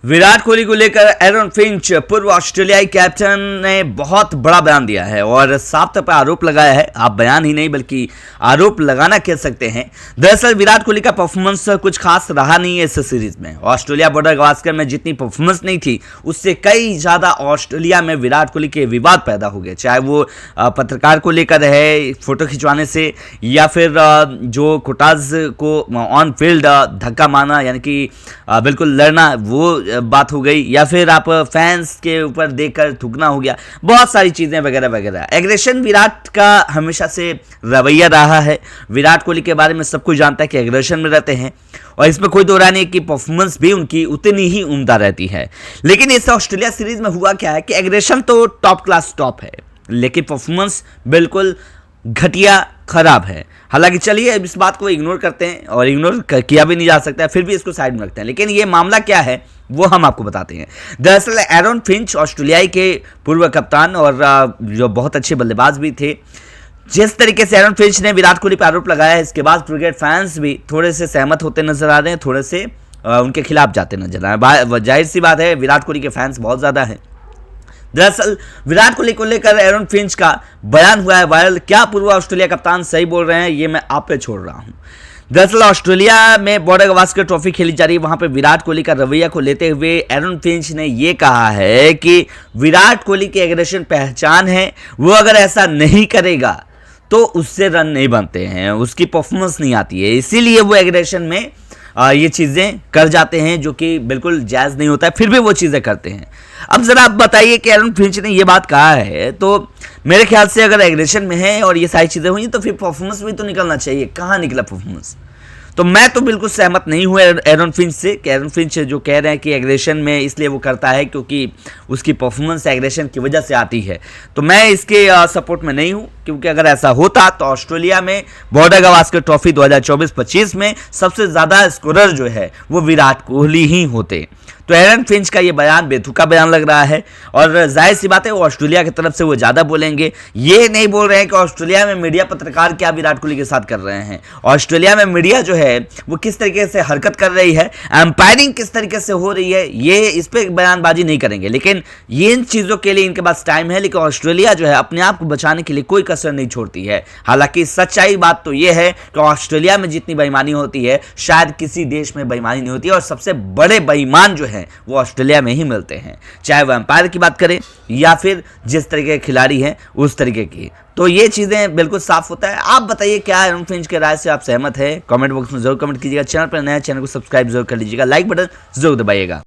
विराट कोहली को लेकर Aaron Finch पूर्व ऑस्ट्रेलियाई कैप्टन ने बहुत बड़ा बयान दिया है और साफ तौर पर आरोप लगाया है। आप बयान ही नहीं बल्कि आरोप लगाना कह सकते हैं। दरअसल विराट कोहली का परफॉर्मेंस कुछ खास रहा नहीं है इस सीरीज में। ऑस्ट्रेलिया बॉर्डर गावस्कर में जितनी परफॉर्मेंस नहीं थी उससे कई ज्यादा ऑस्ट्रेलिया में विराट कोहली के विवाद पैदा हो गए, चाहे वो पत्रकार को लेकर है फोटो खिंचवाने से या फिर जो कोटाज को ऑन फील्ड धक्का मारना यानी कि बिल्कुल लड़ना वो बात हो गई, या फिर आप फैंस के ऊपर देखकर थूकना हो गया, बहुत सारी चीजें वगैरह वगैरह। एग्रेशन विराट का हमेशा से रवैया रहा है। विराट कोहली के बारे में सब कुछ जानता है कि एग्रेशन में रहते हैं और इसमें कोई दो राय नहीं कि परफॉर्मेंस भी उनकी उतनी ही उम्दा रहती है। लेकिन इस ऑस्ट्रेलिया सीरीज में हुआ क्या है कि एग्रेशन तो टॉप क्लास टॉप है लेकिन परफॉर्मेंस बिल्कुल घटिया खराब है। हालांकि चलिए इस बात को इग्नोर करते हैं और इग्नोर किया भी नहीं जा सकता है, फिर भी इसको साइड में रखते हैं। लेकिन ये मामला क्या है वो हम आपको बताते हैं। दरअसल एरन फिंच ऑस्ट्रेलियाई के पूर्व कप्तान और जो बहुत अच्छे बल्लेबाज भी थे, जिस तरीके से एरन फिंच ने विराट कोहली पर आरोप लगाया है इसके बाद क्रिकेट फैंस भी थोड़े से सहमत होते नजर आ रहे हैं, थोड़े से उनके खिलाफ जाते नजर आ रहे हैं। जाहिर सी बात है विराट कोहली के फैंस बहुत ज़्यादा हैं। दरअसल विराट कोहली को लेकर एरन फिंच का बयान हुआ है वायरल। क्या पूर्व ऑस्ट्रेलिया कप्तान सही बोल रहे हैं ये मैं आप पे छोड़ रहा हूं। दरअसल ऑस्ट्रेलिया में बॉर्डर गावस्कर ट्रॉफी खेली जा रही है, वहां पे विराट कोहली का रवैया को लेते हुए एरन फिंच ने यह कहा है कि विराट कोहली की एग्रेशन पहचान है, वो अगर ऐसा नहीं करेगा तो उससे रन नहीं बनते हैं, उसकी परफॉर्मेंस नहीं आती है, इसीलिए वो एग्रेशन में ये चीज़ें कर जाते हैं जो कि बिल्कुल जायज़ नहीं होता है, फिर भी वो चीज़ें करते हैं। अब ज़रा आप बताइए कि एरन फिंच ने ये बात कहा है तो मेरे ख्याल से अगर एग्रेशन में है और ये सारी चीज़ें हुई तो फिर परफॉर्मेंस भी तो निकलना चाहिए। कहाँ निकला परफॉर्मेंस? तो मैं तो बिल्कुल सहमत नहीं हूँ एरन फिंच से कि एरन फिंच जो कह रहे हैं कि एग्रेशन में इसलिए वो करता है क्योंकि उसकी परफॉर्मेंस एग्रेशन की वजह से आती है, तो मैं इसके सपोर्ट में नहीं हूँ। क्योंकि अगर ऐसा होता तो ऑस्ट्रेलिया में बॉर्डर गावस्कर ट्रॉफी 2024-25 में सबसे ज़्यादा स्कोरर जो है वो विराट कोहली ही होते। तो एरन फिंच का ये बयान बेतुका बयान लग रहा है और जाहिर सी बात है वो ऑस्ट्रेलिया की तरफ से वो ज़्यादा बोलेंगे। ये नहीं बोल रहे हैं कि ऑस्ट्रेलिया में मीडिया पत्रकार क्या विराट कोहली के साथ कर रहे हैं, ऑस्ट्रेलिया में मीडिया जो है वो किस तरीके से हरकत कर रही है, एम्पायरिंग किस तरीके से हो रही है, ये इस पर बयानबाजी नहीं करेंगे। लेकिन ये इन चीज़ों के लिए इनके पास टाइम है, लेकिन ऑस्ट्रेलिया जो है अपने आप को बचाने के लिए कोई कसर नहीं छोड़ती है। हालांकि सच्चाई बात तो ये है कि ऑस्ट्रेलिया में जितनी बेईमानी होती है शायद किसी देश में बेईमानी नहीं होती है और सबसे बड़े बेईमान जो हैं वो ऑस्ट्रेलिया में ही मिलते हैं, चाहे वो एम्पायर की बात करें या फिर जिस तरीके के खिलाड़ी हैं उस तरीके की। तो ये चीज़ें बिल्कुल साफ होता है। आप बताइए क्या एरन फिंच के राय से आप सहमत है? कमेंट बॉक्स में जरूर कमेंट कीजिएगा। चैनल पर नया चैनल को सब्सक्राइब जरूर कर लीजिएगा, लाइक बटन जरूर दबाइएगा।